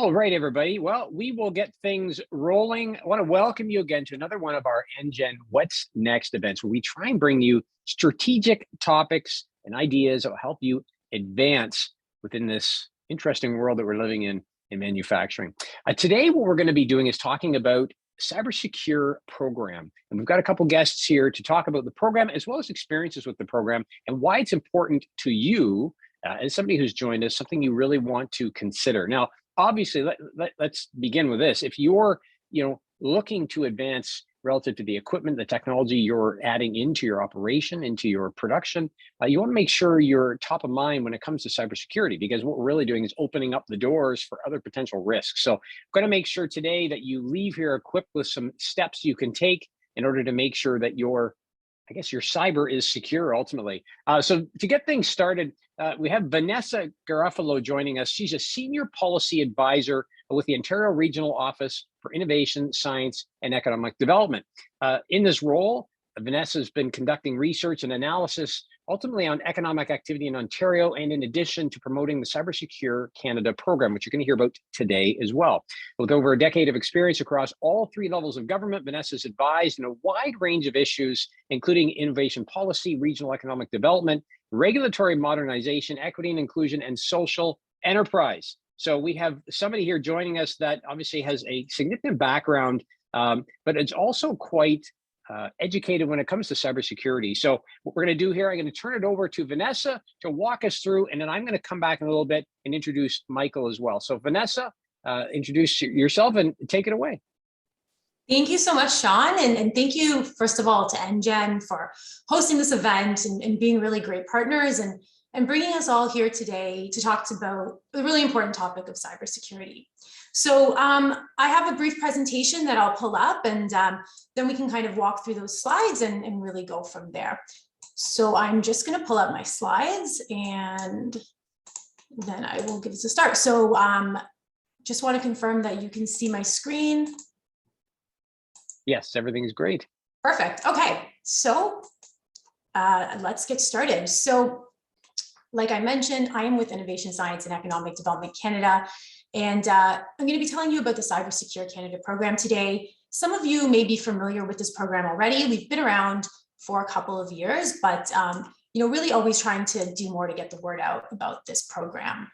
All right, everybody. Well, we will get things rolling. I want to welcome you again to another one of our NGen What's Next events, where we try and bring you strategic topics and ideas that will help you advance within this interesting world that we're living in manufacturing. Today, what we're going to be doing is talking about CyberSecure program. And we've got a couple guests here to talk about the program, as well as experiences with the program and why it's important to you as somebody who's joined us, something you really want to consider. Now, obviously, let's begin with this. If you're looking to advance relative to the equipment, the technology you're adding into your operation, into your production, you want to make sure you're top of mind when it comes to cybersecurity, because what we're really doing is opening up the doors for other potential risks. So I'm going to make sure today that you leave here equipped with some steps you can take in order to make sure that your cyber is secure ultimately. So to get things started, we have Vanessa Garofalo joining us. She's a senior policy advisor with the Ontario Regional Office for Innovation, Science, and Economic Development. In this role, Vanessa has been conducting research and analysis ultimately on economic activity in Ontario, and in addition to promoting the CyberSecure Canada program, which you're going to hear about today as well. With over a decade of experience across all three levels of government, Vanessa's advised in a wide range of issues, including innovation policy, regional economic development, regulatory modernization, equity and inclusion, and social enterprise. So we have somebody here joining us that obviously has a significant background, but it's also quite educated when it comes to cybersecurity. So what we're going to do here, I'm going to turn it over to Vanessa to walk us through, and then I'm going to come back in a little bit and introduce Michael as well. So Vanessa, introduce yourself and take it away. Thank you so much, Sean. And thank you, first of all, to NGen for hosting this event and being really great partners and bringing us all here today to talk about a really important topic of cybersecurity. So I have a brief presentation that I'll pull up, and then we can kind of walk through those slides and really go from there. So I'm just going to pull up my slides, and then I will give this a start. So just want to confirm that you can see my screen. Yes, everything's great. Perfect. Okay, so let's get started. So like I mentioned, I am with Innovation, Science, and Economic Development Canada, and I'm going to be telling you about the CyberSecure Canada program today. Some of you may be familiar with this program already. We've been around for a couple of years, but really always trying to do more to get the word out about this program.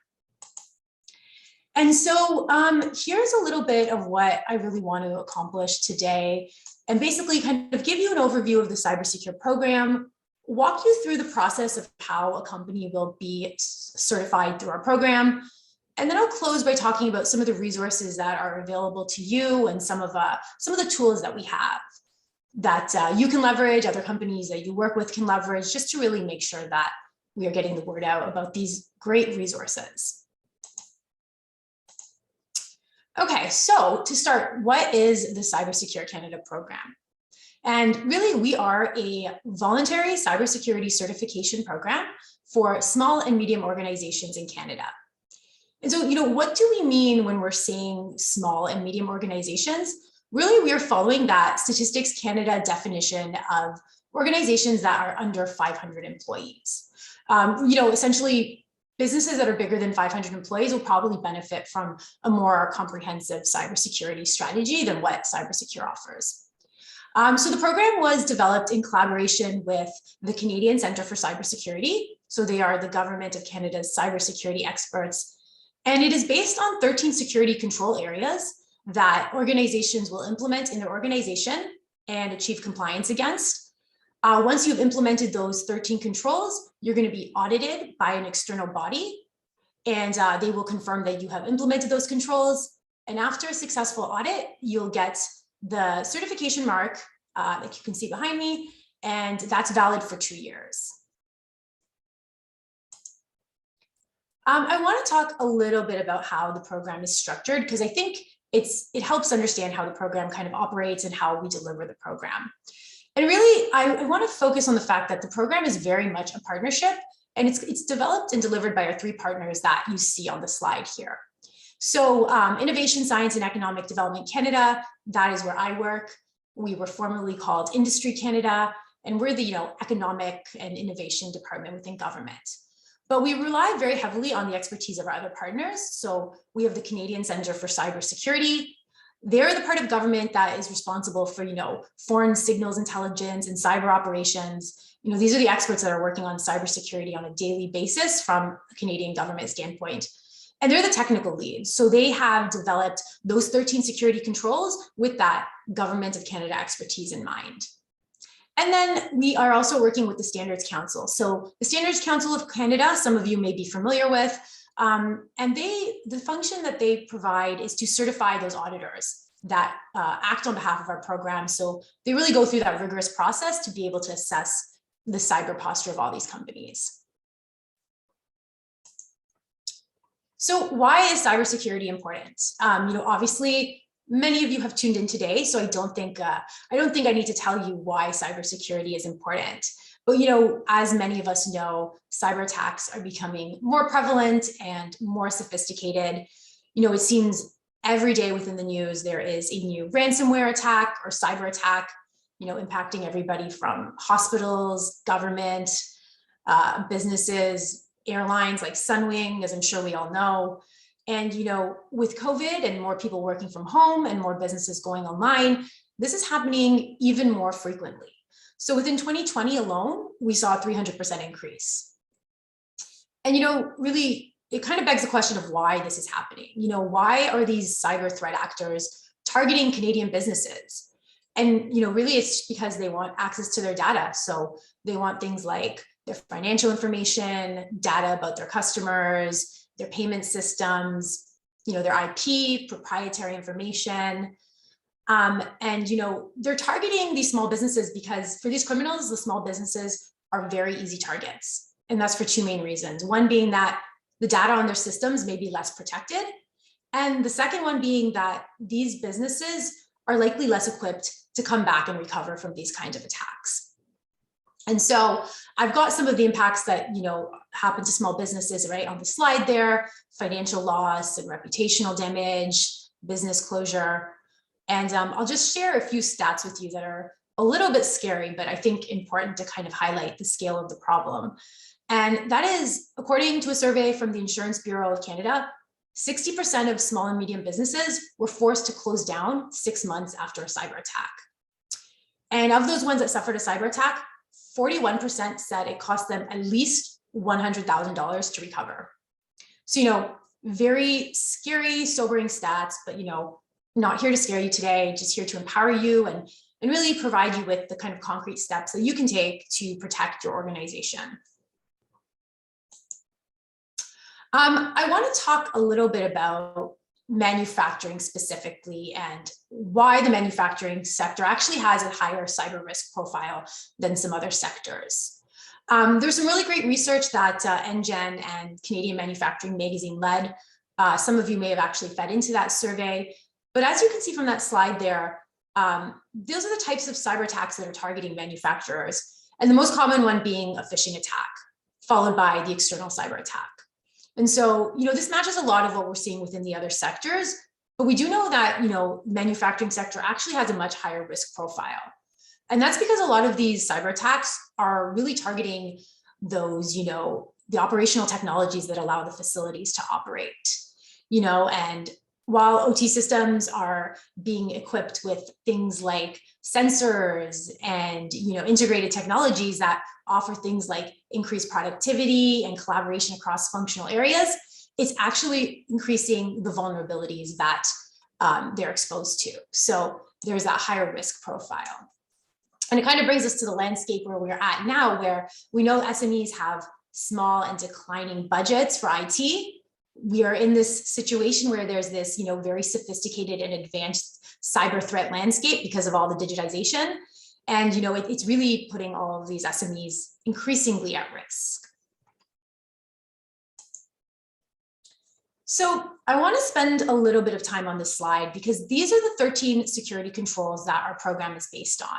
And so here's a little bit of what I really want to accomplish today, and basically kind of give you an overview of the CyberSecure program, walk you through the process of how a company will be certified through our program. And then I'll close by talking about some of the resources that are available to you and some of the tools that we have that you can leverage, other companies that you work with can leverage, just to really make sure that we are getting the word out about these great resources. Okay, so to start, what is the CyberSecure Canada program? And really, we are a voluntary cybersecurity certification program for small and medium organizations in Canada. And so, what do we mean when we're saying small and medium organizations? Really, we are following that Statistics Canada definition of organizations that are under 500 employees. Essentially, businesses that are bigger than 500 employees will probably benefit from a more comprehensive cybersecurity strategy than what CyberSecure offers. So the program was developed in collaboration with the Canadian Centre for Cybersecurity. So they are the Government of Canada's cybersecurity experts. And it is based on 13 security control areas that organizations will implement in their organization and achieve compliance against. Once you've implemented those 13 controls, you're going to be audited by an external body, and they will confirm that you have implemented those controls. And after a successful audit, you'll get the certification mark that you can see behind me, and that's valid for 2 years. I want to talk a little bit about how the program is structured, because I think it helps understand how the program kind of operates and how we deliver the program. And really, I want to focus on the fact that the program is very much a partnership, and it's developed and delivered by our three partners that you see on the slide here. So Innovation, Science, and Economic Development Canada, that is where I work. We were formerly called Industry Canada, and we're the economic and innovation department within government. But we rely very heavily on the expertise of our other partners. So we have the Canadian Centre for Cybersecurity. They're the part of government that is responsible for, foreign signals intelligence and cyber operations. These are the experts that are working on cybersecurity on a daily basis from a Canadian government standpoint. And they're the technical leads. So they have developed those 13 security controls with that Government of Canada expertise in mind. And then we are also working with the Standards Council. So the Standards Council of Canada, some of you may be familiar with, and the function that they provide is to certify those auditors that act on behalf of our program. So they really go through that rigorous process to be able to assess the cyber posture of all these companies. So why is cybersecurity important? Obviously, many of you have tuned in today, so I don't think I need to tell you why cybersecurity is important. But as many of us know, cyber attacks are becoming more prevalent and more sophisticated. It seems every day within the news there is a new ransomware attack or cyber attack, impacting everybody from hospitals, government, businesses, airlines like Sunwing, as I'm sure we all know. And, with COVID and more people working from home and more businesses going online, this is happening even more frequently. So within 2020 alone, we saw a 300% increase. And, really, it kind of begs the question of why this is happening. Why are these cyber threat actors targeting Canadian businesses? And, really, it's because they want access to their data. So they want things like their financial information, data about their customers, their payment systems, their IP, proprietary information. And, they're targeting these small businesses because for these criminals, the small businesses are very easy targets. And that's for two main reasons. One being that the data on their systems may be less protected. And the second one being that these businesses are likely less equipped to come back and recover from these kinds of attacks. And so I've got some of the impacts that, happen to small businesses right on the slide there: financial loss and reputational damage, business closure. And I'll just share a few stats with you that are a little bit scary, but I think important to kind of highlight the scale of the problem. And that is, according to a survey from the Insurance Bureau of Canada, 60% of small and medium businesses were forced to close down 6 months after a cyber attack. And of those ones that suffered a cyber attack, 41% said it cost them at least $100,000 to recover. So, very scary, sobering stats, but, not here to scare you today, just here to empower you and really provide you with the kind of concrete steps that you can take to protect your organization. I want to talk a little bit about manufacturing specifically and why the manufacturing sector actually has a higher cyber risk profile than some other sectors. There's some really great research that NGen and Canadian Manufacturing Magazine led. Some of you may have actually fed into that survey. But as you can see from that slide there, those are the types of cyber attacks that are targeting manufacturers. And the most common one being a phishing attack, followed by the external cyber attack. And so, this matches a lot of what we're seeing within the other sectors, but we do know that, manufacturing sector actually has a much higher risk profile. And that's because a lot of these cyber attacks are really targeting those, the operational technologies that allow the facilities to operate, and while OT systems are being equipped with things like sensors and integrated technologies that offer things like increased productivity and collaboration across functional areas, it's actually increasing the vulnerabilities that they're exposed to. So there's that higher risk profile. And it kind of brings us to the landscape where we're at now, where we know SMEs have small and declining budgets for IT. We are in this situation where there's this, very sophisticated and advanced cyber threat landscape because of all the digitization. And, it's really putting all of these SMEs increasingly at risk. So I want to spend a little bit of time on this slide because these are the 13 security controls that our program is based on.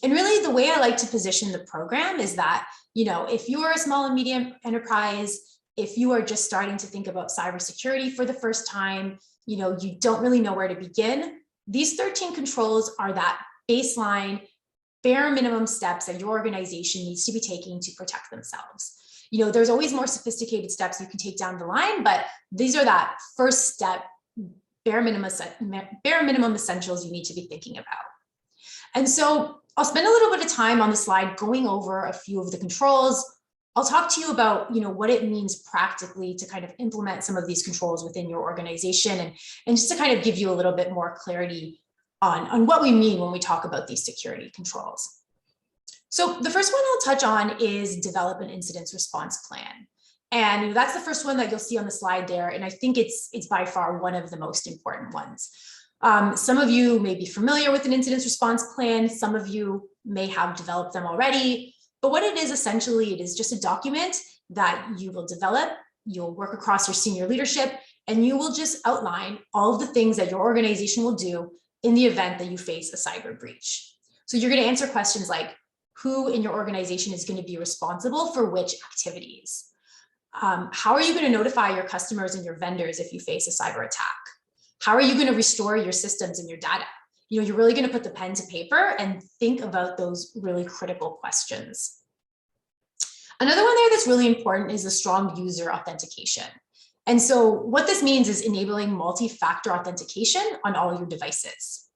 And really the way I like to position the program is that, if you're a small and medium enterprise, if you are just starting to think about cybersecurity for the first time, you don't really know where to begin, these 13 controls are that baseline bare minimum steps that your organization needs to be taking to protect themselves. There's always more sophisticated steps you can take down the line, but these are that first step, bare minimum essentials you need to be thinking about. And so I'll spend a little bit of time on the slide going over a few of the controls. I'll talk to you about, what it means practically to kind of implement some of these controls within your organization, and just to kind of give you a little bit more clarity on what we mean when we talk about these security controls. So the first one I'll touch on is develop an incident response plan. And that's the first one that you'll see on the slide there. And I think it's by far one of the most important ones. Some of you may be familiar with an incident response plan. Some of you may have developed them already. But what it is essentially, it is just a document that you will develop. You'll work across your senior leadership, and you will just outline all of the things that your organization will do in the event that you face a cyber breach. So you're going to answer questions like, who in your organization is going to be responsible for which activities? How are you going to notify your customers and your vendors if you face a cyber attack? How are you going to restore your systems and your data? You're really going to put the pen to paper and think about those really critical questions. Another one there that's really important is a strong user authentication. And so what this means is enabling multi-factor authentication on all your devices.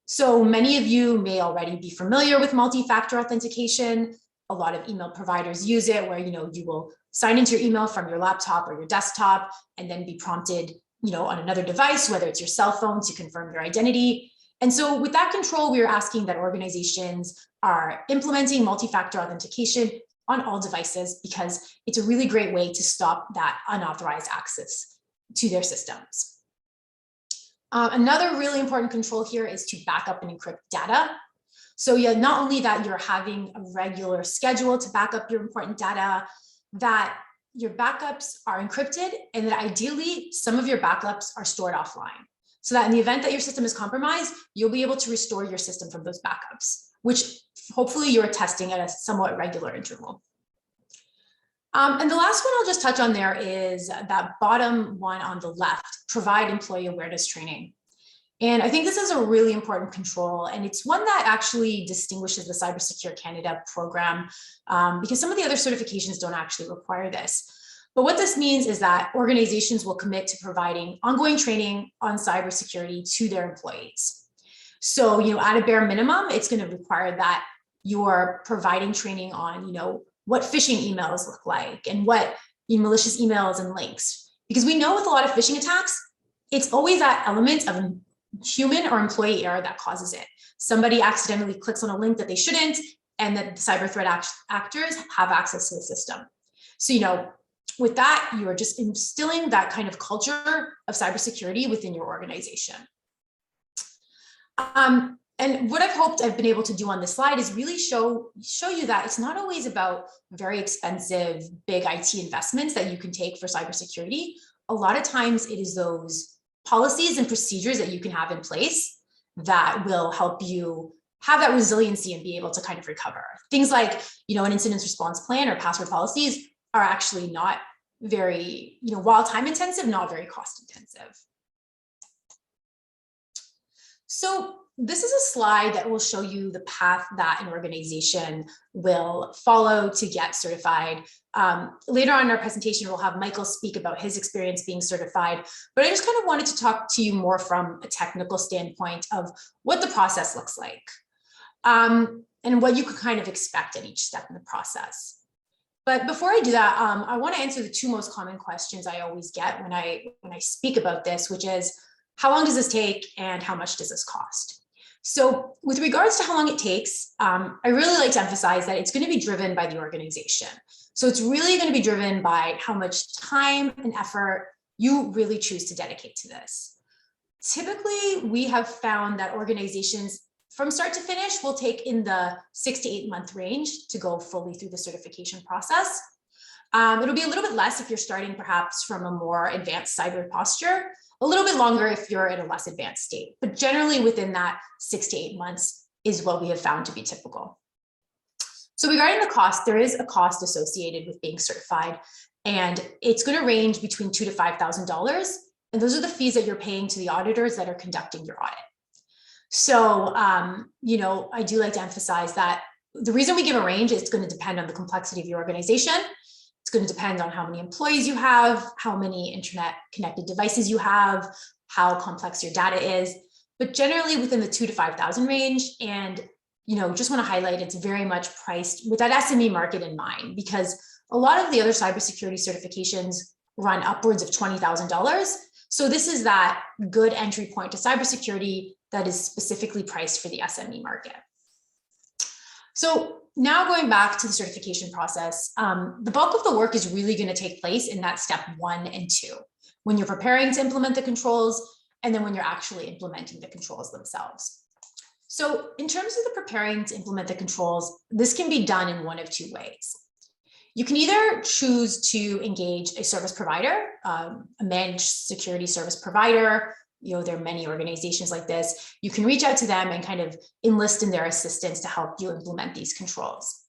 So many of you may already be familiar with multi-factor authentication. A lot of email providers use it where, you will sign into your email from your laptop or your desktop and then be prompted, on another device, whether it's your cell phone, to confirm your identity. And so with that control, we are asking that organizations are implementing multi-factor authentication on all devices, because it's a really great way to stop that unauthorized access to their systems. Another really important control here is to back up and encrypt data. So not only that you're having a regular schedule to back up your important data, that your backups are encrypted, and that ideally some of your backups are stored offline. So that in the event that your system is compromised, you'll be able to restore your system from those backups, which hopefully you're testing at a somewhat regular interval. And the last one I'll just touch on there is that bottom one on the left, provide employee awareness training. And I think this is a really important control, and it's one that actually distinguishes the CyberSecure Canada program, because some of the other certifications don't actually require this. But what this means is that organizations will commit to providing ongoing training on cybersecurity to their employees. So, at a bare minimum, it's going to require that you're providing training on, what phishing emails look like and what malicious emails and links. Because we know with a lot of phishing attacks, it's always that element of human or employee error that causes it. Somebody accidentally clicks on a link that they shouldn't, and that the cyber threat actors have access to the system. So, with that, you are just instilling that kind of culture of cybersecurity within your organization. And what I've hoped I've been able to do on this slide is really show you that it's not always about very expensive, big IT investments that you can take for cybersecurity. A lot of times it is those policies and procedures that you can have in place that will help you have that resiliency and be able to kind of recover. Things like, an incident response plan or password policies are actually not very, while time intensive, not very cost intensive. So this is a slide that will show you the path that an organization will follow to get certified. Later on in our presentation, we'll have Michael speak about his experience being certified, but I just kind of wanted to talk to you more from a technical standpoint of what the process looks like, and what you could kind of expect at each step in the process. But before I do that, I want to answer the two most common questions I always get when I speak about this, which is, how long does this take and how much does this cost? So with regards to how long it takes, I really like to emphasize that it's going to be driven by the organization. So it's really going to be driven by how much time and effort you really choose to dedicate to this. Typically, we have found that organizations from start to finish will take in the 6 to 8 month range to go fully through the certification process. It'll be a little bit less if you're starting perhaps from a more advanced cyber posture, a little bit longer if you're at a less advanced state, but generally within that 6 to 8 months is what we have found to be typical. So regarding the cost, there is a cost associated with being certified, and it's going to range between $2,000 to $5,000. And those are the fees that you're paying to the auditors that are conducting your audit. So, I do like to emphasize that the reason we give a range is it's going to depend on the complexity of your organization. It's going to depend on how many employees you have, how many internet connected devices you have, how complex your data is, but generally within the 2,000 to 5,000 range. And, just want to highlight it's very much priced with that SME market in mind, because a lot of the other cybersecurity certifications run upwards of $20,000. So this is that good entry point to cybersecurity that is specifically priced for the SME market. So now going back to the certification process, the bulk of the work is really going to take place in that step 1 and 2, when you're preparing to implement the controls, and then when you're actually implementing the controls themselves. So in terms of the preparing to implement the controls, this can be done in one of 2 ways. You can either choose to engage a service provider, a managed security service provider. There are many organizations like this. You can reach out to them and kind of enlist in their assistance to help you implement these controls.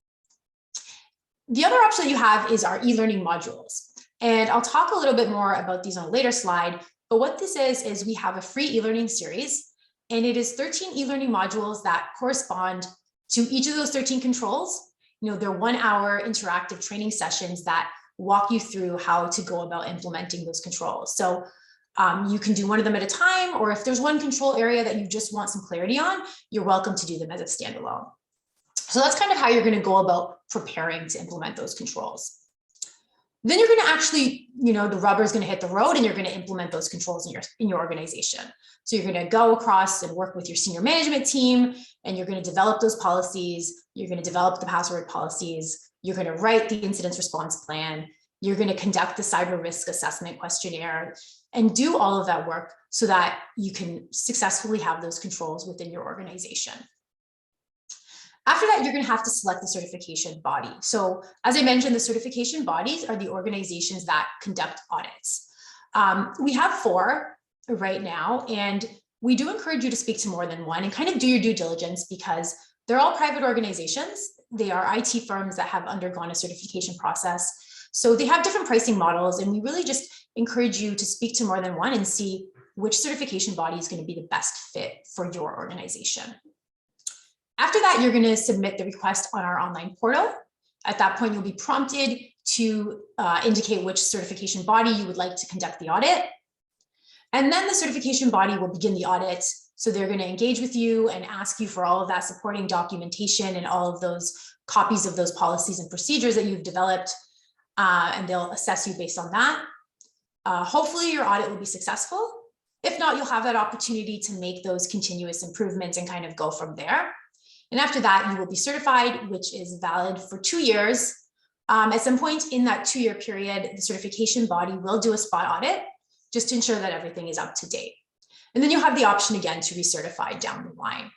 The other option that you have is our e-learning modules. And I'll talk a little bit more about these on a later slide, but what this is we have a free e-learning series, and it is 13 e-learning modules that correspond to each of those 13 controls. They're 1-hour interactive training sessions that walk you through how to go about implementing those controls. So you can do one of them at a time, or if there's one control area that you just want some clarity on, you're welcome to do them as a standalone. So that's kind of how you're going to go about preparing to implement those controls. Then you're going to actually, the rubber is going to hit the road, and you're going to implement those controls in your organization. So you're going to go across and work with your senior management team, and you're going to develop those policies. You're going to develop the password policies. You're going to write the incident response plan. You're going to conduct the cyber risk assessment questionnaire and do all of that work so that you can successfully have those controls within your organization. After that, you're going to have to select the certification body. So as I mentioned, the certification bodies are the organizations that conduct audits. We have 4 right now, and we do encourage you to speak to more than one and kind of do your due diligence, because they're all private organizations. They are IT firms that have undergone a certification process. So they have different pricing models, and we really just encourage you to speak to more than one and see which certification body is going to be the best fit for your organization. After that, you're going to submit the request on our online portal. At that point, you'll be prompted to indicate which certification body you would like to conduct the audit. And then the certification body will begin the audit. So they're going to engage with you and ask you for all of that supporting documentation and all of those copies of those policies and procedures that you've developed, and they'll assess you based on that. Hopefully your audit will be successful. If not, you'll have that opportunity to make those continuous improvements and kind of go from there. And after that, you will be certified, which is valid for 2 years. At some point in that 2-year period, the certification body will do a spot audit just to ensure that everything is up to date. And then you'll have the option again to recertify down the line.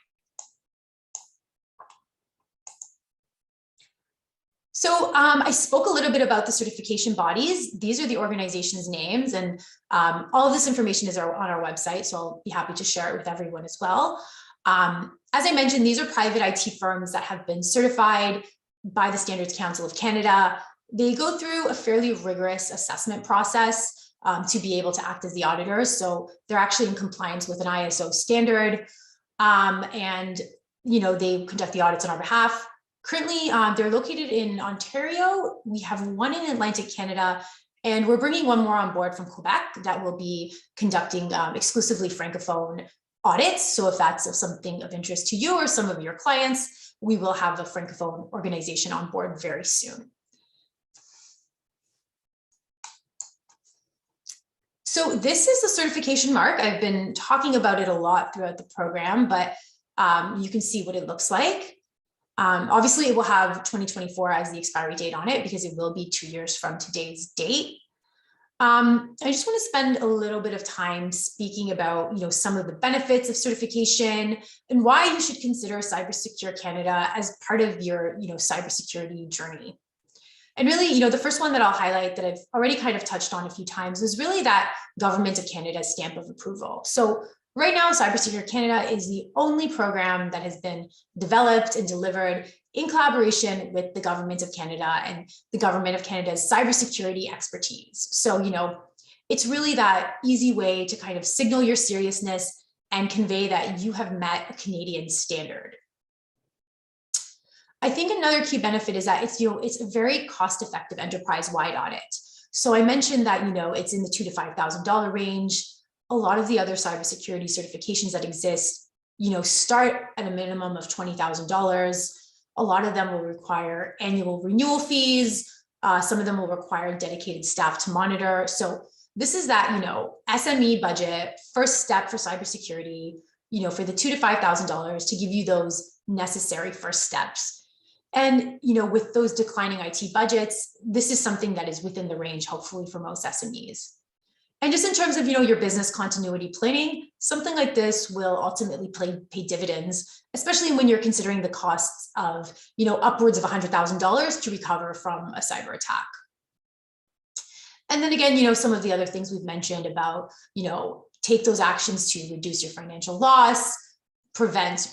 So I spoke a little bit about the certification bodies. These are the organization's names, and all of this information is on our website, so I'll be happy to share it with everyone as well. As I mentioned, these are private IT firms that have been certified by the Standards Council of Canada. They go through a fairly rigorous assessment process to be able to act as the auditors. So they're actually in compliance with an ISO standard, and they conduct the audits on our behalf. Currently, they're located in Ontario. We have one in Atlantic Canada, and we're bringing one more on board from Quebec that will be conducting exclusively Francophone audits. So if that's something of interest to you or some of your clients, we will have a Francophone organization on board very soon. So this is the certification mark. I've been talking about it a lot throughout the program, but you can see what it looks like. Obviously, it will have 2024 as the expiry date on it because it will be 2 years from today's date. I just want to spend a little bit of time speaking about, some of the benefits of certification and why you should consider CyberSecure Canada as part of your, cybersecurity journey. And really, the first one that I'll highlight that I've already kind of touched on a few times is really that Government of Canada's stamp of approval. So right now, CyberSecure Canada is the only program that has been developed and delivered in collaboration with the Government of Canada and the Government of Canada's cybersecurity expertise. So, it's really that easy way to kind of signal your seriousness and convey that you have met a Canadian standard. I think another key benefit is that it's a very cost-effective enterprise-wide audit. So I mentioned that, it's in the $2,000 to $5,000 range. A lot of the other cybersecurity certifications that exist, start at a minimum of $20,000. A lot of them will require annual renewal fees. Some of them will require dedicated staff to monitor. So this is that, SME budget, first step for cybersecurity, for the $2,000 to $5,000 to give you those necessary first steps. And, with those declining IT budgets, this is something that is within the range, hopefully, for most SMEs. And just in terms of, your business continuity planning, something like this will ultimately pay dividends, especially when you're considering the costs of, upwards of $100,000 to recover from a cyber attack. And then again, some of the other things we've mentioned about, take those actions to reduce your financial loss, prevent,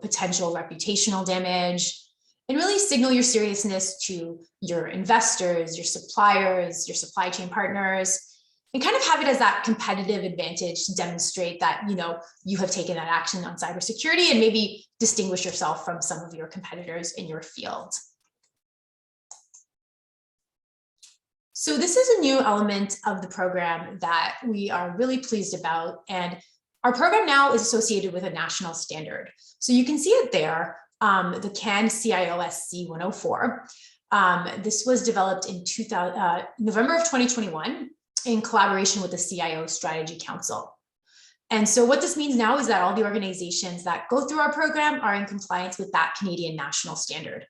potential reputational damage, and really signal your seriousness to your investors, your suppliers, your supply chain partners, and kind of have it as that competitive advantage to demonstrate that, you have taken that action on cybersecurity and maybe distinguish yourself from some of your competitors in your field. So this is a new element of the program that we are really pleased about. And our program now is associated with a national standard. So you can see it there, the CAN CIOSC 104. This was developed in November of 2021 in collaboration with the CIO Strategy Council. And so what this means now is that all the organizations that go through our program are in compliance with that Canadian national standard.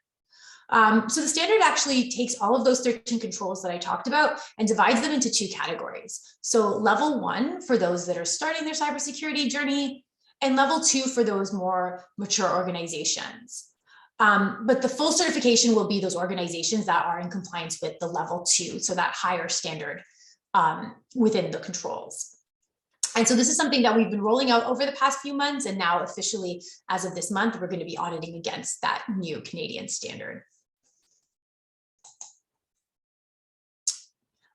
So the standard actually takes all of those 13 controls that I talked about and divides them into two categories. So level 1 for those that are starting their cybersecurity journey, and level 2 for those more mature organizations. But the full certification will be those organizations that are in compliance with the level 2, so that higher standard within the controls. And so this is something that we've been rolling out over the past few months, and now officially, as of this month, we're going to be auditing against that new Canadian standard.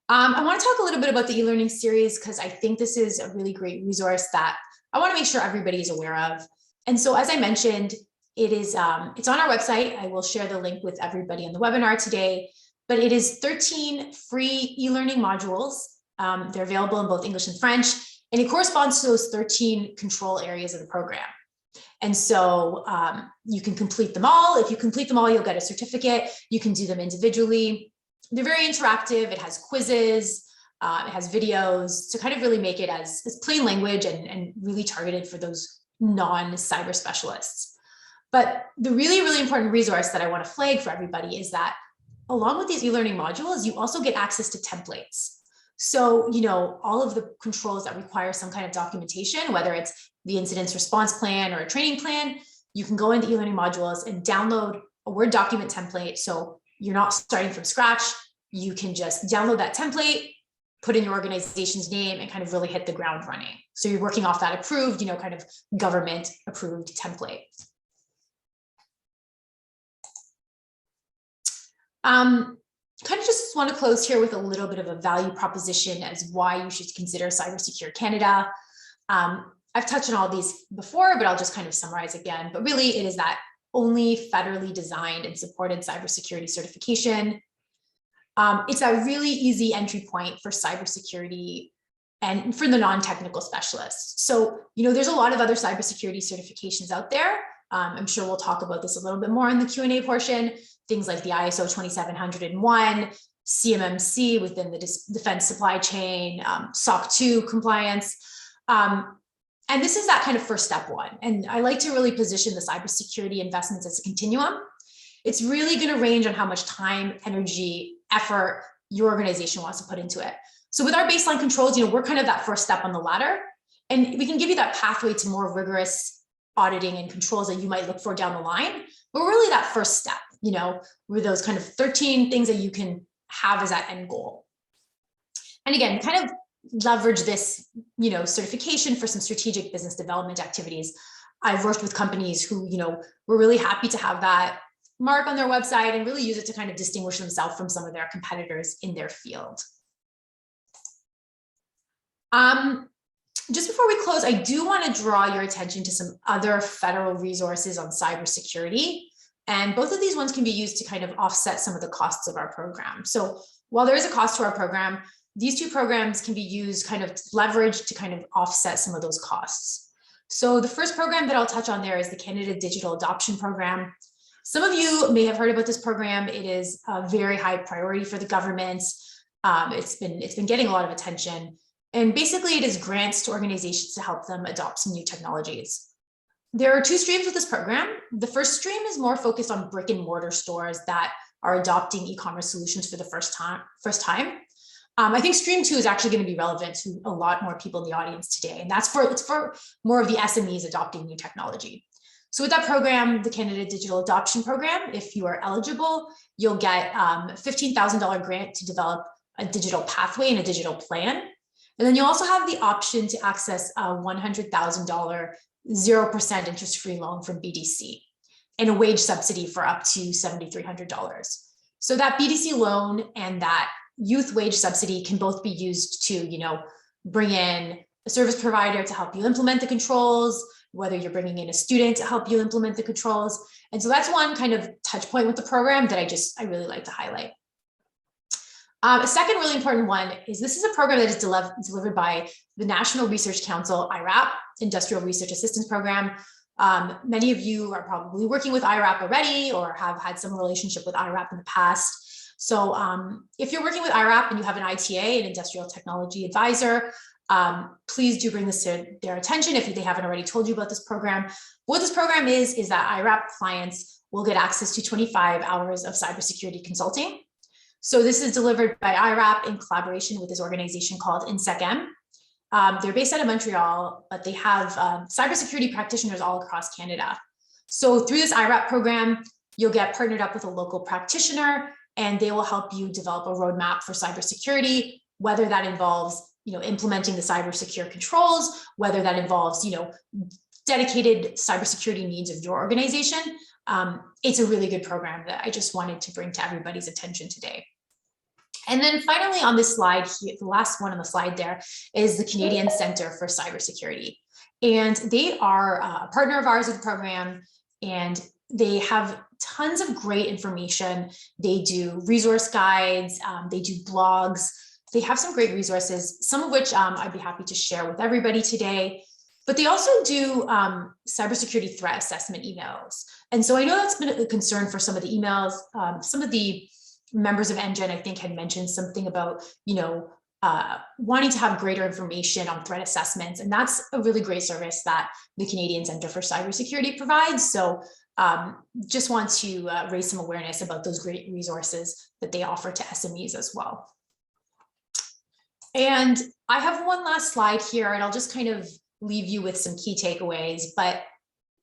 I want to talk a little bit about the e-learning series because I think this is a really great resource that I want to make sure everybody is aware of. And so, as I mentioned, it's on our website. I will share the link with everybody on the webinar today, but it is 13 free e-learning modules. They're available in both English and French, and it corresponds to those 13 control areas of the program. And so you can complete them all. If you complete them all, you'll get a certificate. You can do them individually. They're very interactive. It has quizzes. It has videos to kind of really make it as plain language and really targeted for those non-cyber specialists. But the really, really important resource that I want to flag for everybody is that along with these e-learning modules, you also get access to templates. So, all of the controls that require some kind of documentation, whether it's the incident response plan or a training plan, you can go into e-learning modules and download a Word document template. So you're not starting from scratch. You can just download that template, put in your organization's name, and kind of really hit the ground running. So you're working off that approved, kind of government approved template. Kind of just want to close here with a little bit of a value proposition as why you should consider CyberSecure Canada. I've touched on all these before, but I'll just kind of summarize again. But really, it is that only federally designed and supported cybersecurity certification. It's a really easy entry point for cybersecurity and for the non-technical specialists. So, there's a lot of other cybersecurity certifications out there. I'm sure we'll talk about this a little bit more in the Q&A portion. Things like the ISO 27701, CMMC within the defense supply chain, SOC 2 compliance. And this is that kind of first step one. And I like to really position the cybersecurity investments as a continuum. It's really going to range on how much time, energy, effort your organization wants to put into it. So with our baseline controls, we're kind of that first step on the ladder, and we can give you that pathway to more rigorous auditing and controls that you might look for down the line. But really that first step, with those kind of 13 things that you can have as that end goal. And again, kind of leverage this, certification for some strategic business development activities. I've worked with companies who, were really happy to have that mark on their website and really use it to kind of distinguish themselves from some of their competitors in their field. Just before we close, I do want to draw your attention to some other federal resources on cybersecurity. And both of these ones can be used to kind of offset some of the costs of our program. So while there is a cost to our program, these two programs can be used kind of leveraged to kind of offset some of those costs. So the first program that I'll touch on there is the Canada Digital Adoption Program. Some of you may have heard about this program. It is a very high priority for the government. It's been getting a lot of attention. And basically it is grants to organizations to help them adopt some new technologies. There are two streams with this program. The first stream is more focused on brick and mortar stores that are adopting e-commerce solutions for the first time. I think stream 2 is actually going to be relevant to a lot more people in the audience today. And it's for more of the SMEs adopting new technology. So with that program, the Canada Digital Adoption Program, if you are eligible, you'll get a $15,000 grant to develop a digital pathway and a digital plan. And then you also have the option to access a $100,000 0% interest-free loan from BDC and a wage subsidy for up to $7,300. So that BDC loan and that youth wage subsidy can both be used to, bring in a service provider to help you implement the controls, whether you're bringing in a student to help you implement the controls. And so that's one kind of touch point with the program that I really like to highlight. A second really important one is this is a program that is delivered by the National Research Council, IRAP, Industrial Research Assistance Program. Many of you are probably working with IRAP already or have had some relationship with IRAP in the past. So if you're working with IRAP and you have an ITA, an Industrial Technology Advisor, please do bring this to their attention if they haven't already told you about this program. What this program is that IRAP clients will get access to 25 hours of cybersecurity consulting. So this is delivered by IRAP in collaboration with this organization called INSECM. They're based out of Montreal, but they have cybersecurity practitioners all across Canada. So through this IRAP program, you'll get partnered up with a local practitioner and they will help you develop a roadmap for cybersecurity, whether that involves implementing the cybersecure controls, whether that involves dedicated cybersecurity needs of your organization. It's a really good program that I just wanted to bring to everybody's attention today. And then finally on this slide here, the last one on the slide there is the Canadian Centre for Cybersecurity. And they are a partner of ours in the program, and they have tons of great information. They do resource guides, they do blogs. They have some great resources, some of which I'd be happy to share with everybody today. But they also do cybersecurity threat assessment emails. And so I know that's been a concern for some of the emails. Some of the members of NGen, I think, had mentioned something about, wanting to have greater information on threat assessments. And that's a really great service that the Canadian Centre for Cybersecurity provides. So just want to raise some awareness about those great resources that they offer to SMEs as well. And I have one last slide here, and I'll just kind of leave you with some key takeaways. But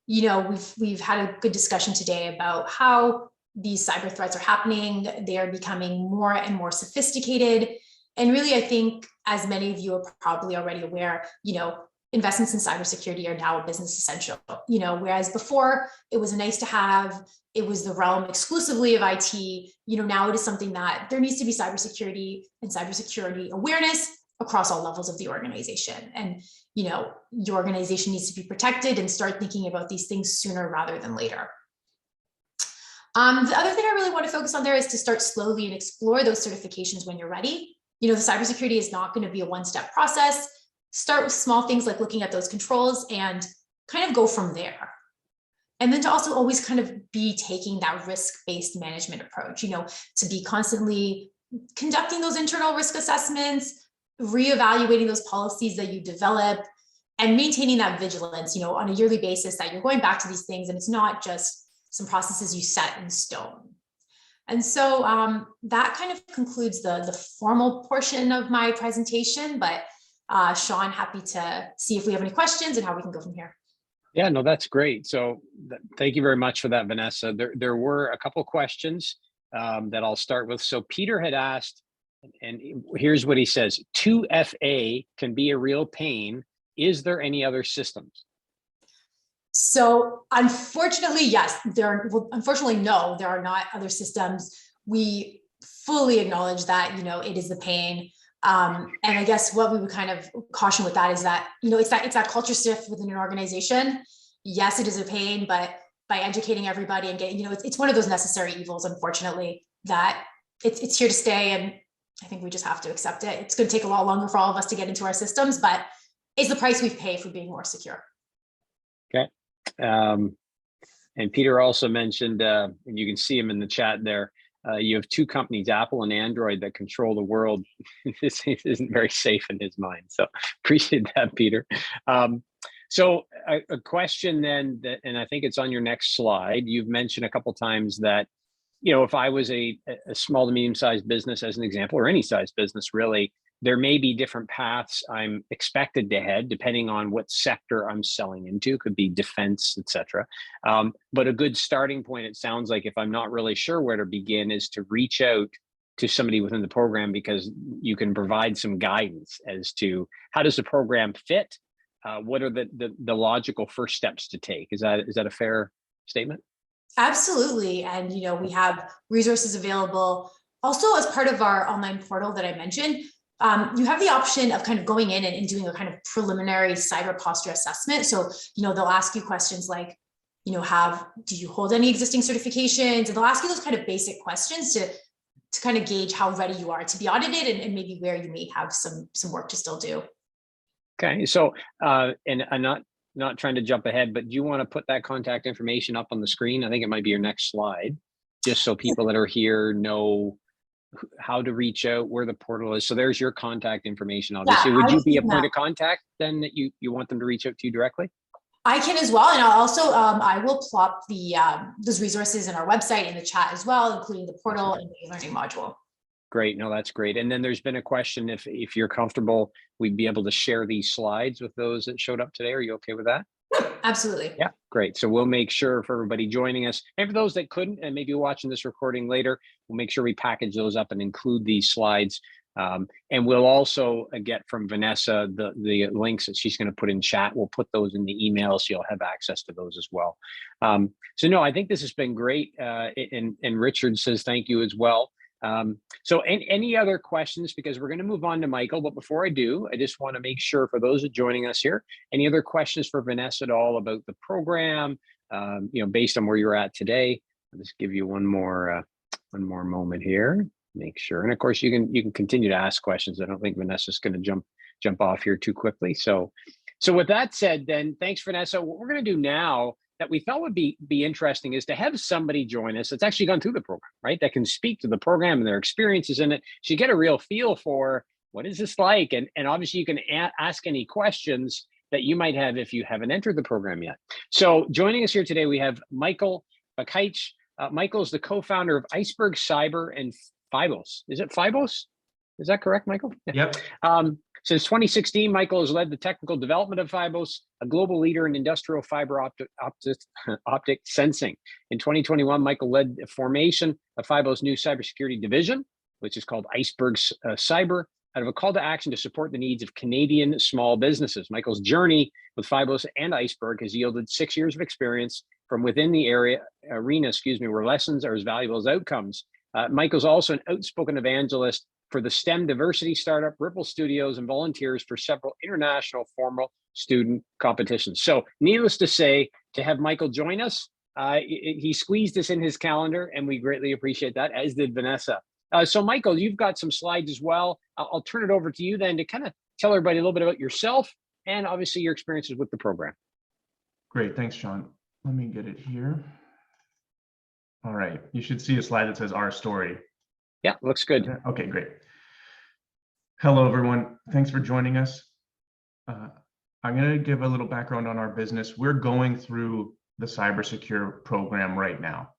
we've had a good discussion today about how these cyber threats are happening. They are becoming more and more sophisticated. And really, I think, as many of you are probably already aware, investments in cybersecurity are now a business essential. Whereas before it was a nice to have, it was the realm exclusively of IT. Now it is something that there needs to be cybersecurity and cybersecurity awareness across all levels of the organization. And your organization needs to be protected and start thinking about these things sooner rather than later. The other thing I really want to focus on there is to start slowly and explore those certifications when you're ready. The cybersecurity is not going to be a one-step process. Start with small things like looking at those controls and kind of go from there. And then to also always kind of be taking that risk-based management approach, to be constantly conducting those internal risk assessments, reevaluating those policies that you develop, and maintaining that vigilance, on a yearly basis, that you're going back to these things and it's not just some processes you set in stone. And so that kind of concludes the formal portion of my presentation, but Sean, happy to see if we have any questions and how we can go from here. Yeah, no, that's great. So thank you very much for that, Vanessa. There were a couple questions that I'll start with. So Peter had asked, and here's what he says: 2FA can be a real pain. Is there any other systems? So unfortunately, yes. Unfortunately, no, there are not other systems. We fully acknowledge that, it is the pain. And I guess what we would kind of caution with that is that, it's that culture shift within an organization. Yes, it is a pain, but by educating everybody and getting, it's one of those necessary evils, unfortunately, that it's here to stay. And I think we just have to accept it. It's going to take a lot longer for all of us to get into our systems, but it's the price we pay for being more secure. Okay. And Peter also mentioned, and you can see him in the chat there, you have two companies, Apple and Android, that control the world. This isn't very safe in his mind. So appreciate that, Peter. So a question then, and I think it's on your next slide. You've mentioned a couple times that, if I was a small to medium-sized business, as an example, or any size business really, there may be different paths I'm expected to head depending on what sector I'm selling into. Could be defense, etc. But a good starting point, it sounds like, if I'm not really sure where to begin, is to reach out to somebody within the program, because you can provide some guidance as to how does the program fit. What are the logical first steps to take? Is that a fair statement? Absolutely. And, we have resources available. Also, as part of our online portal that I mentioned, you have the option of kind of going in and doing a kind of preliminary cyber posture assessment. So, they'll ask you questions like, do you hold any existing certifications? And they'll ask you those kind of basic questions to kind of gauge how ready you are to be audited, and maybe where you may have some work to still do. Okay. So, and I'm not trying to jump ahead, but do you want to put that contact information up on the screen? I think it might be your next slide, just so people that are here know how to reach out, where the portal is. So there's your contact information, obviously. Would you be a point of contact then, that you want them to reach out to you directly? I can as well. And I'll also, I will plop those resources in our website in the chat as well, including the portal and the learning module. Great. No, that's great. And then there's been a question, if you're comfortable, we'd be able to share these slides with those that showed up today. Are you okay with that? Absolutely. Yeah, great. So we'll make sure for everybody joining us, and for those that couldn't and maybe watching this recording later, we'll make sure we package those up and include these slides. And we'll also get from Vanessa the links that she's going to put in chat. We'll put those in the email, so you'll have access to those as well. So no, I think this has been great. And Richard says thank you as well. So any other questions, because we're going to move on to Michael, but before I do, I just want to make sure for those that are joining us here, any other questions for Vanessa at all about the program, based on where you're at today? I'll just give you one more moment here, make sure. And of course you can continue to ask questions. I don't think Vanessa's going to jump off here too quickly. So with that said, then thanks, Vanessa. What we're going to do now that we thought would be interesting is to have somebody join us that's actually gone through the program, right? That can speak to the program and their experiences in it. So you get a real feel for what is this like? And obviously you can ask any questions that you might have if you haven't entered the program yet. So joining us here today, we have Michael Bakich. Michael is the co-founder of Iceberg Cyber and Fibos. Is it Fibos? Is that correct, Michael? Yep. Since 2016, Michael has led the technical development of Fibos, a global leader in industrial fiber optic sensing. In 2021, Michael led the formation of Fibos' new cybersecurity division, which is called Iceberg Cyber, out of a call to action to support the needs of Canadian small businesses. Michael's journey with Fibos and Iceberg has yielded 6 years of experience from within the arena, where lessons are as valuable as outcomes. Michael's also an outspoken evangelist for the STEM diversity startup, Ripple Studios, and volunteers for several international formal student competitions. So needless to say, to have Michael join us, he squeezed us in his calendar, and we greatly appreciate that, as did Vanessa. So Michael, you've got some slides as well. I'll turn it over to you then to kind of tell everybody a little bit about yourself and obviously your experiences with the program. Great, thanks, Sean. Let me get it here. All right, you should see a slide that says our story. Yeah, looks good. Okay, great. Hello, everyone. Thanks for joining us. I'm going to give a little background on our business. We're going through the CyberSecure program right now.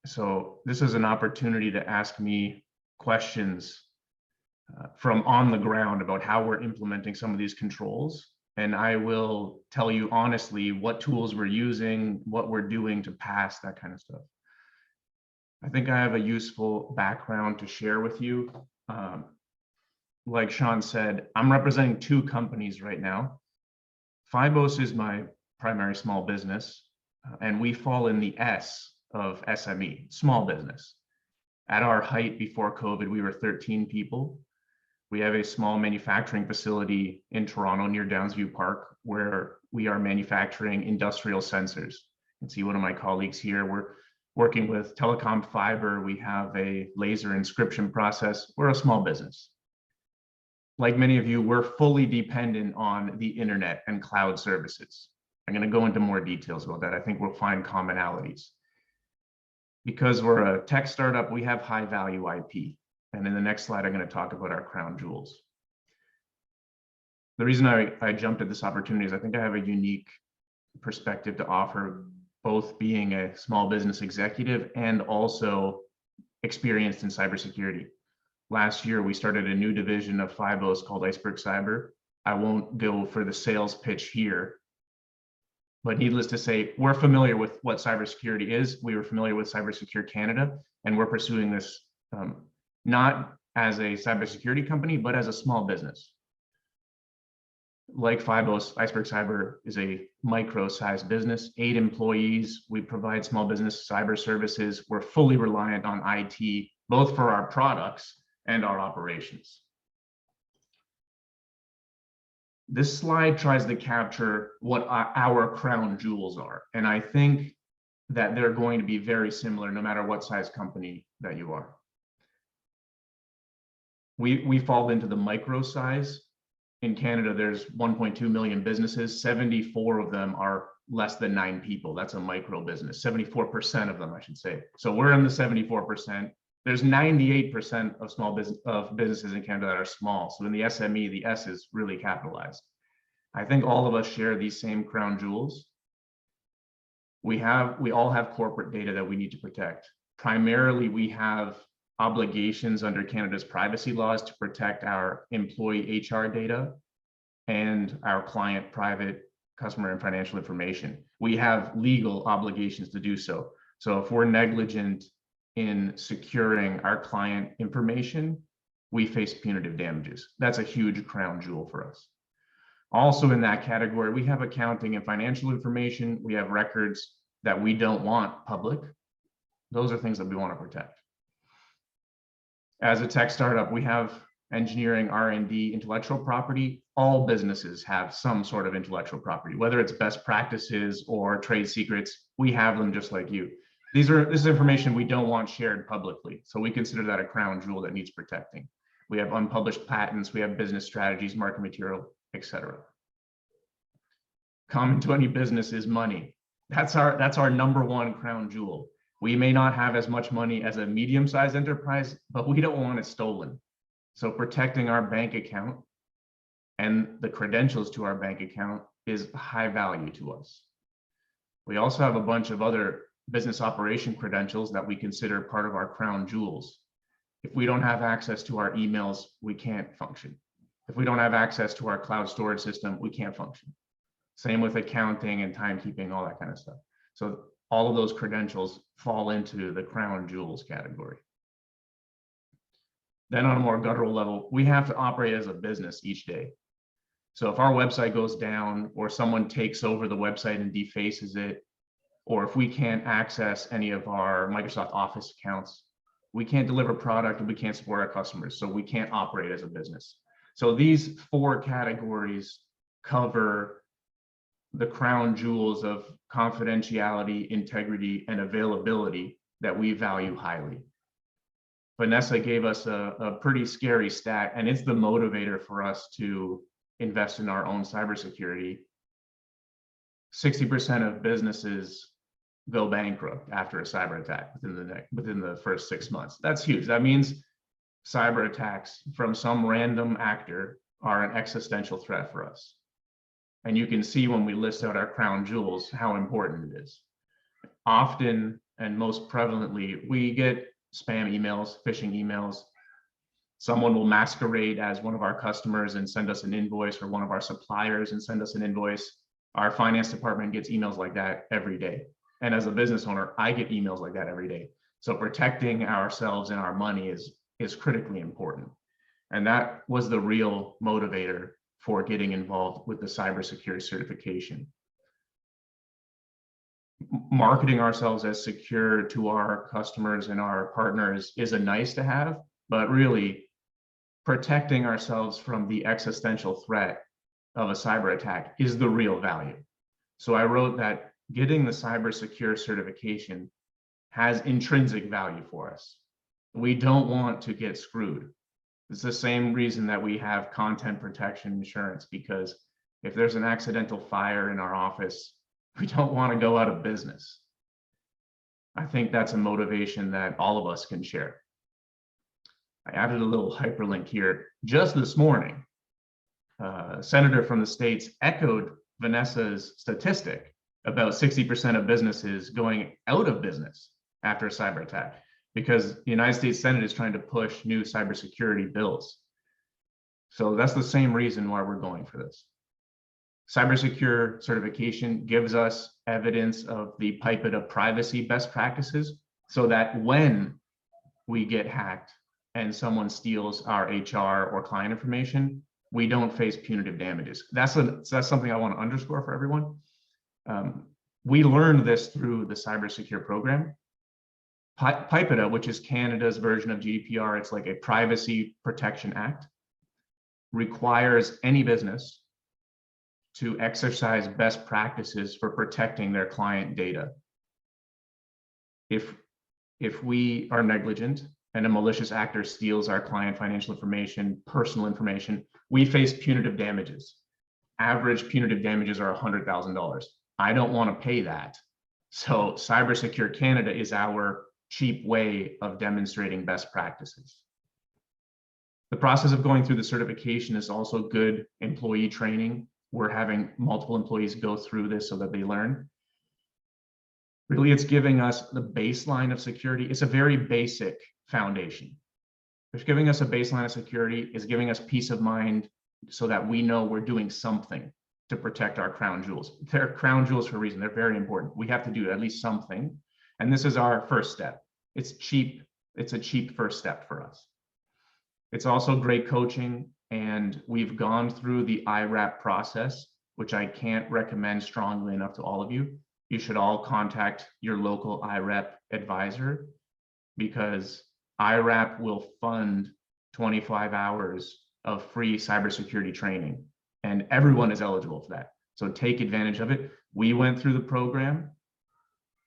So this is an opportunity to ask me questions from on the ground about how we're implementing some of these controls. And I will tell you honestly what tools we're using, what we're doing to pass, that kind of stuff. I think I have a useful background to share with you. Like Sean said, I'm representing two companies right now. Fibos is my primary small business, and we fall in the S of SME, small business. At our height before COVID, we were 13 people. We have a small manufacturing facility in Toronto near Downsview Park where we are manufacturing industrial sensors. You can see one of my colleagues here. We're working with telecom fiber. We have a laser inscription process. We're a small business. Like many of you, we're fully dependent on the internet and cloud services. I'm going to go into more details about that. I think we'll find commonalities. Because we're a tech startup, we have high value IP. And in the next slide, I'm going to talk about our crown jewels. The reason I jumped at this opportunity is I think I have a unique perspective to offer, both being a small business executive and also experienced in cybersecurity. Last year, we started a new division of Fibos called Iceberg Cyber. I won't go for the sales pitch here, but needless to say, we're familiar with what cybersecurity is. We were familiar with CyberSecure Canada, and we're pursuing this not as a cybersecurity company, but as a small business. Like Fibos, Iceberg Cyber is a micro-sized business, 8 employees. We provide small business cyber services. We're fully reliant on IT, both for our products and our operations. This slide tries to capture what our crown jewels are. And I think that they're going to be very similar no matter what size company that you are. We fall into the micro size. In Canada, there's 1.2 million businesses. 74 of them are less than 9 people. That's a micro business. 74% of them, I should say. So we're in the 74%. There's 98% of small businesses in Canada that are small. So in the SME, the S is really capitalized. I think all of us share these same crown jewels. We all have corporate data that we need to protect. Primarily, we have obligations under Canada's privacy laws to protect our employee HR data and our client private customer and financial information. We have legal obligations to do so. So if we're negligent in securing our client information, we face punitive damages. That's a huge crown jewel for us. Also in that category, we have accounting and financial information. We have records that we don't want public. Those are things that we want to protect. As a tech startup, we have engineering, R&D, intellectual property. All businesses have some sort of intellectual property, whether it's best practices or trade secrets. We have them just like you. This is information we don't want shared publicly. So we consider that a crown jewel that needs protecting. We have unpublished patents, we have business strategies, market material, etc. Common to any business is money. That's our #1 crown jewel. We may not have as much money as a medium-sized enterprise, but we don't want it stolen. So protecting our bank account and the credentials to our bank account is high value to us. We also have a bunch of other business operation credentials that we consider part of our crown jewels. If we don't have access to our emails, we can't function. If we don't have access to our cloud storage system, we can't function. Same with accounting and timekeeping, all that kind of stuff. So all of those credentials fall into the crown jewels category. Then on a more guttural level, we have to operate as a business each day. So if our website goes down or someone takes over the website and defaces it, or if we can't access any of our Microsoft Office accounts, we can't deliver product and we can't support our customers. So we can't operate as a business. So these 4 categories cover the crown jewels of confidentiality, integrity, and availability that we value highly. Vanessa gave us a pretty scary stat, and it's the motivator for us to invest in our own cybersecurity. 60% of businesses go bankrupt after a cyber attack within the first 6 months. That's huge. That means cyber attacks from some random actor are an existential threat for us. And you can see when we list out our crown jewels how important it is. Often and most prevalently, we get spam emails, phishing emails. Someone will masquerade as one of our customers and send us an invoice, or one of our suppliers and send us an invoice. Our finance department gets emails like that every day. And as a business owner, I get emails like that every day. So protecting ourselves and our money is critically important. And that was the real motivator for getting involved with the CyberSecure certification. Marketing ourselves as secure to our customers and our partners is a nice to have, but really protecting ourselves from the existential threat of a cyber attack is the real value. So I wrote that getting the CyberSecure certification has intrinsic value for us. We don't want to get screwed. It's the same reason that we have content protection insurance, because if there's an accidental fire in our office, we don't want to go out of business. I think that's a motivation that all of us can share. I added a little hyperlink here. Just this morning, a senator from the States echoed Vanessa's statistic about 60% of businesses going out of business after a cyber attack, because the United States Senate is trying to push new cybersecurity bills. So that's the same reason why we're going for this. CyberSecure certification gives us evidence of the PIPEDA privacy best practices, so that when we get hacked and someone steals our HR or client information, we don't face punitive damages. That's something I want to underscore for everyone. We learned this through the CyberSecure program. PIPEDA, which is Canada's version of GDPR, it's like a privacy protection act, requires any business to exercise best practices for protecting their client data. If we are negligent and a malicious actor steals our client financial information, personal information, we face punitive damages. Average punitive damages are $100,000. I don't want to pay that. So CyberSecure Canada is our cheap way of demonstrating best practices. The process of going through the certification is also good employee training. We're having multiple employees go through this so that they learn. Really, it's giving us the baseline of security. It's a very basic foundation. It's giving us a baseline of security, is giving us peace of mind so that we know we're doing something to protect our crown jewels. They're crown jewels for a reason. They're very important. We have to do at least something. And this is our first step. It's cheap. It's a cheap first step for us. It's also great coaching. And we've gone through the IRAP process, which I can't recommend strongly enough to all of you. You should all contact your local IRAP advisor, because IRAP will fund 25 hours of free cybersecurity training, and everyone is eligible for that. So take advantage of it. We went through the program,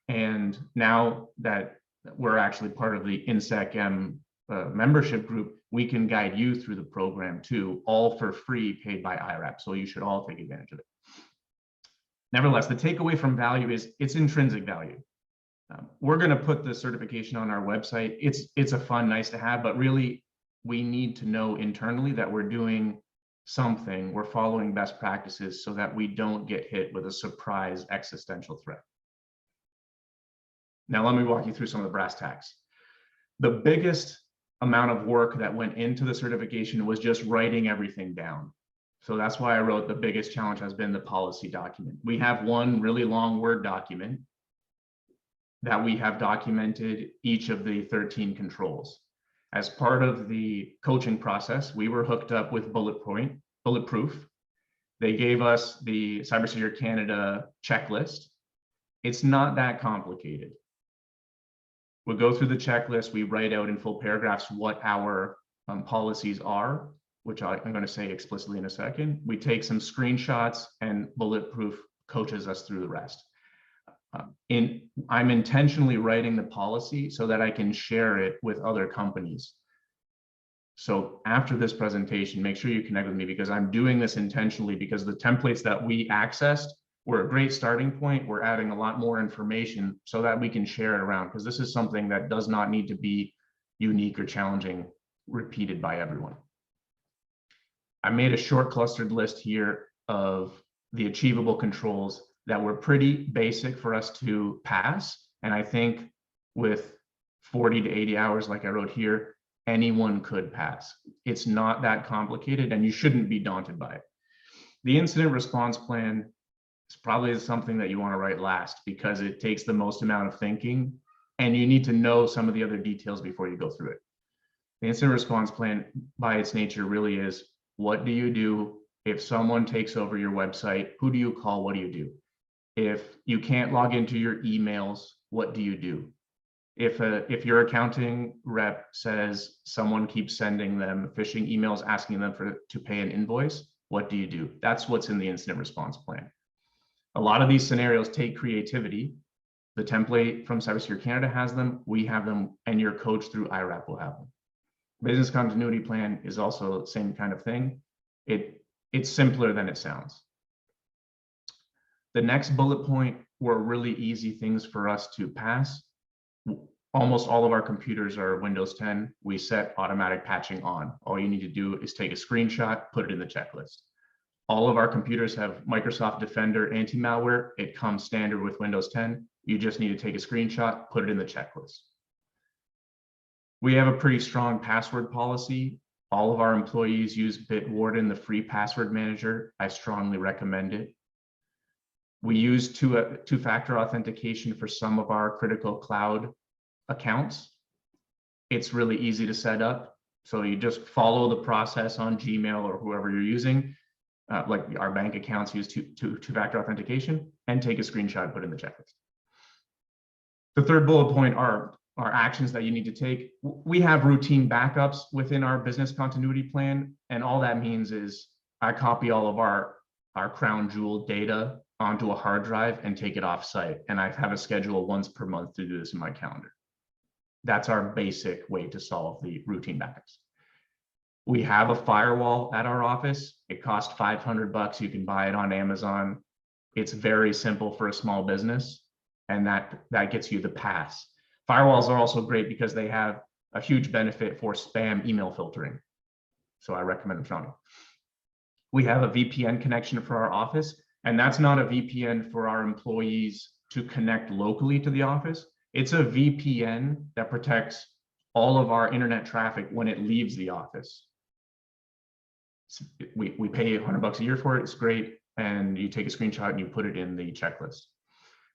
and now that we're actually part of the INSEC-M membership group, we can guide you through the program too, all for free, paid by IRAP. So you should all take advantage of it. Nevertheless, the takeaway from value is it's intrinsic value. We're going to put the certification on our website. It's a fun, nice to have, but really we need to know internally that we're doing something, we're following best practices so that we don't get hit with a surprise existential threat. Now, let me walk you through some of the brass tacks. The biggest amount of work that went into the certification was just writing everything down. So that's why I wrote the biggest challenge has been the policy document. We have one really long Word document that we have documented each of the 13 controls. As part of the coaching process, we were hooked up with Bulletproof. They gave us the CyberSecure Canada checklist. It's not that complicated. We go through the checklist, we write out in full paragraphs what our policies are, which I'm going to say explicitly in a second. We take some screenshots, and Bulletproof coaches us through the rest. I'm intentionally writing the policy so that I can share it with other companies. So after this presentation, make sure you connect with me, because I'm doing this intentionally, because the templates that we accessed were a great starting point. We're adding a lot more information so that we can share it around, because this is something that does not need to be unique or challenging, repeated by everyone. I made a short clustered list here of the achievable controls that were pretty basic for us to pass. And I think with 40 to 80 hours, like I wrote here, anyone could pass. It's not that complicated, and you shouldn't be daunted by it. The incident response plan is probably something that you want to write last, because it takes the most amount of thinking, and you need to know some of the other details before you go through it. The incident response plan, by its nature, really is, what do you do if someone takes over your website? Who do you call? What do you do? If you can't log into your emails, what do you do? If your accounting rep says someone keeps sending them phishing emails asking them to pay an invoice, what do you do? That's what's in the incident response plan. A lot of these scenarios take creativity. The template from CyberSecure Canada has them, we have them, and your coach through IRAP will have them. Business continuity plan is also the same kind of thing. It's simpler than it sounds. The next bullet point were really easy things for us to pass. Almost all of our computers are Windows 10. We set automatic patching on. All you need to do is take a screenshot, put it in the checklist. All of our computers have Microsoft Defender anti-malware. It comes standard with Windows 10. You just need to take a screenshot, put it in the checklist. We have a pretty strong password policy. All of our employees use Bitwarden, the free password manager. I strongly recommend it. We use two-factor authentication for some of our critical cloud accounts. It's really easy to set up. So you just follow the process on Gmail or whoever you're using. Like our bank accounts use two-factor authentication, and take a screenshot, put in the checklist. The third bullet point are actions that you need to take. We have routine backups within our business continuity plan. And all that means is I copy all of our crown jewel data onto a hard drive and take it off site. And I have a schedule once per month to do this in my calendar. That's our basic way to solve the routine backups. We have a firewall at our office. It costs $500. You can buy it on Amazon. It's very simple for a small business, and that gets you the pass. Firewalls are also great because they have a huge benefit for spam email filtering. So I recommend them strongly. We have a VPN connection for our office, and that's not a VPN for our employees to connect locally to the office. It's a VPN that protects all of our internet traffic when it leaves the office. We pay $100 a year for it. It's great. And you take a screenshot and you put it in the checklist.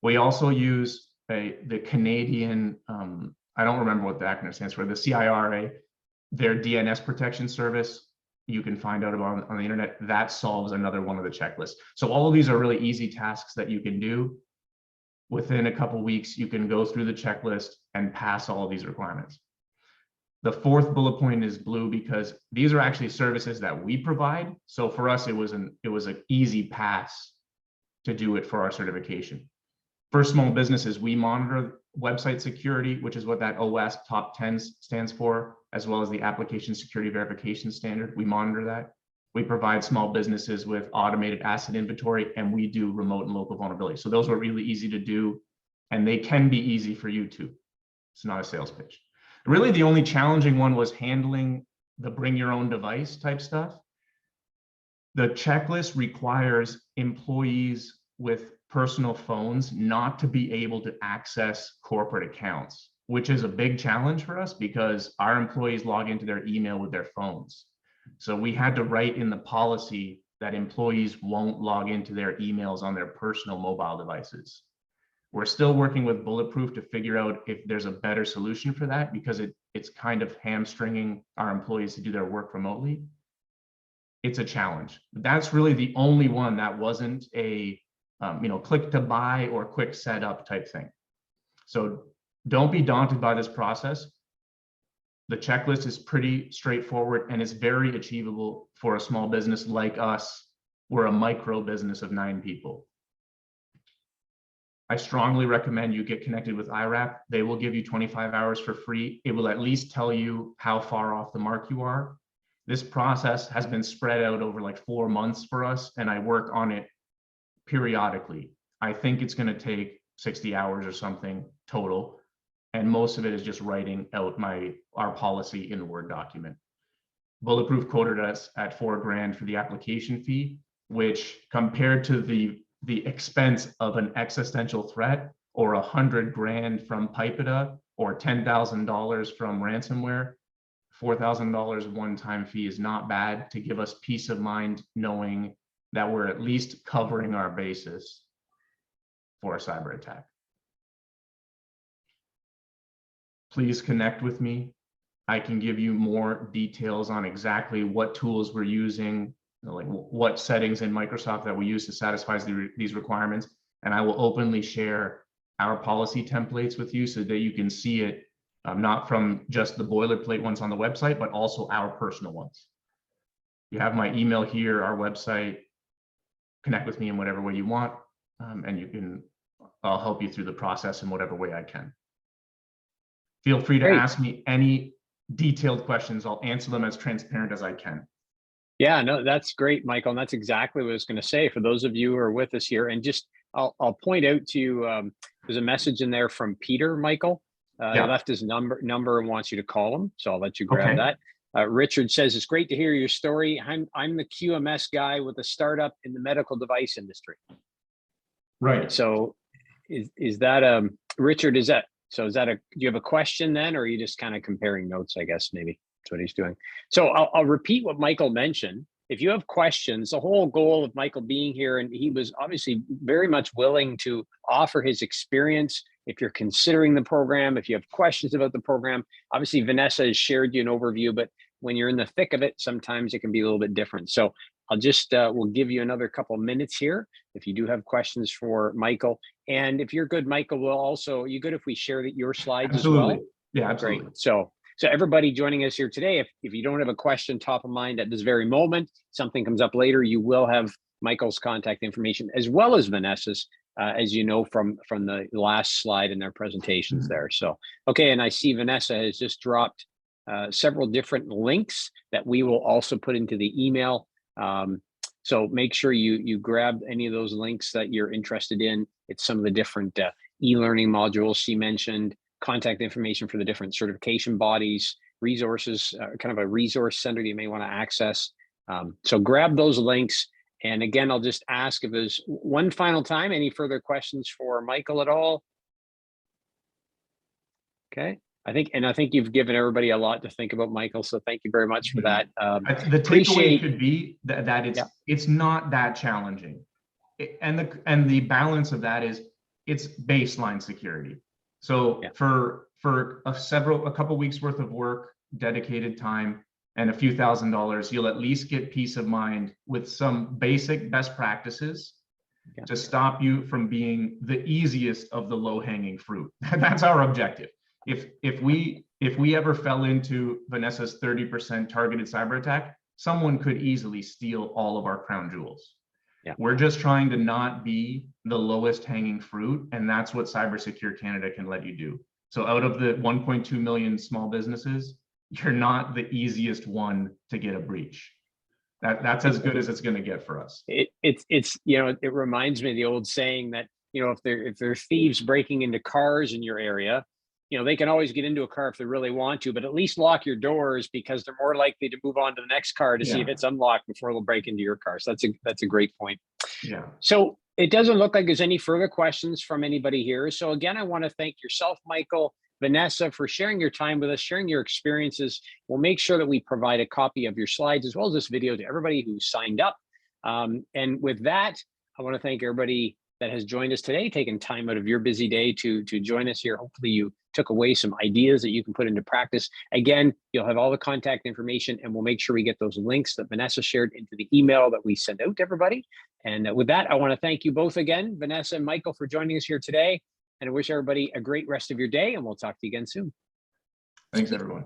We also use the Canadian, I don't remember what the acronym stands for, the CIRA, their DNS protection service. You can find out about on the internet. That solves another one of the checklists. So all of these are really easy tasks that you can do. Within a couple of weeks, you can go through the checklist and pass all of these requirements. The fourth bullet point is blue because these are actually services that we provide. So for us, it was an easy pass to do it for our certification. For small businesses, we monitor website security, which is what that OWASP Top 10 stands for, as well as the Application Security Verification Standard. We monitor that. We provide small businesses with automated asset inventory, and we do remote and local vulnerability. So those are really easy to do, and they can be easy for you too. It's not a sales pitch. Really, the only challenging one was handling the bring your own device type stuff. The checklist requires employees with personal phones not to be able to access corporate accounts, which is a big challenge for us because our employees log into their email with their phones. So we had to write in the policy that employees won't log into their emails on their personal mobile devices. We're still working with Bulletproof to figure out if there's a better solution for that because it's kind of hamstringing our employees to do their work remotely. It's a challenge. That's really the only one that wasn't a click to buy or quick setup type thing. So don't be daunted by this process. The checklist is pretty straightforward and it's very achievable for a small business like us. We're a micro business of 9 people. I strongly recommend you get connected with IRAP. They will give you 25 hours for free. It will at least tell you how far off the mark you are. This process has been spread out over like 4 months for us, and I work on it periodically. I think it's going to take 60 hours or something total, and most of it is just writing out our policy in a Word document. Bulletproof quoted us at $4 grand for the application fee, which compared to the expense of an existential threat or 100 grand from Pipeda or $10,000 from ransomware, $4,000 one-time fee is not bad to give us peace of mind knowing that we're at least covering our basis for a cyber attack. Please connect with me. I can give you more details on exactly what tools we're using, like what settings in Microsoft that we use to satisfy these requirements. And I will openly share our policy templates with you so that you can see it, not from just the boilerplate ones on the website, but also our personal ones. You have my email here, our website. Connect with me in whatever way you want, and I'll help you through the process in whatever way I can. Feel free to ask me any detailed questions. I'll answer them as transparent as I can. Yeah, no, that's great, Michael. And that's exactly what I was going to say for those of you who are with us here. And just, I'll point out to you, there's a message in there from Peter, Michael. He left his number and wants you to call him. So I'll let you grab that. Richard says, it's great to hear your story. I'm the QMS guy with a startup in the medical device industry. Right. So is that, Richard, do you have a question then, or are you just kind of comparing notes, I guess, maybe that's what he's doing. So I'll repeat what Michael mentioned. If you have questions, the whole goal of Michael being here, and he was obviously very much willing to offer his experience. If you're considering the program, if you have questions about the program, obviously Vanessa has shared you an overview, but when you're in the thick of it, sometimes it can be a little bit different. So I'll just, we'll give you another couple of minutes here if you do have questions for Michael. And if you're good, Michael, will also, you good if we share your slides as well? Yeah, absolutely. Great. So everybody joining us here today, if you don't have a question top of mind at this very moment, something comes up later, you will have Michael's contact information as well as Vanessa's, as you know from the last slide in their presentations there. So, okay, and I see Vanessa has just dropped several different links that we will also put into the email. So make sure you grab any of those links that you're interested in. It's some of the different e-learning modules she mentioned, contact information for the different certification bodies, resources, kind of a resource center you may want to access. So grab those links. And again, I'll just ask if there's one final time, any further questions for Michael at all? Okay. I think you've given everybody a lot to think about, Michael. So thank you very much for that. The takeaway could be that it's not that challenging. And the balance of that is it's baseline security. So for a couple weeks worth of work, dedicated time, and a few $1,000s, you'll at least get peace of mind with some basic best practices to stop you from being the easiest of the low-hanging fruit. That's our objective. If we ever fell into Vanessa's 30% targeted cyber attack, someone could easily steal all of our crown jewels. We're just trying to not be the lowest hanging fruit, and that's what CyberSecure Canada can let you do. So out of the 1.2 million small businesses, you're not the easiest one to get a breach. That's as good as it's going to get for us. It's it reminds me of the old saying that, if there are thieves breaking into cars in your area, they can always get into a car if they really want to, but at least lock your doors because they're more likely to move on to the next car to see if it's unlocked before they'll break into your car. So that's a great point. Yeah. So it doesn't look like there's any further questions from anybody here. So again, I want to thank yourself, Michael, Vanessa, for sharing your time with us, sharing your experiences. We'll make sure that we provide a copy of your slides as well as this video to everybody who signed up. And with that, I want to thank everybody that has joined us today, taking time out of your busy day to join us here. Hopefully you took away some ideas that you can put into practice. Again, you'll have all the contact information, and we'll make sure we get those links that Vanessa shared into the email that we send out to everybody. And with that, I want to thank you both again, Vanessa and Michael, for joining us here today. And I wish everybody a great rest of your day, and we'll talk to you again soon. Thanks, everyone.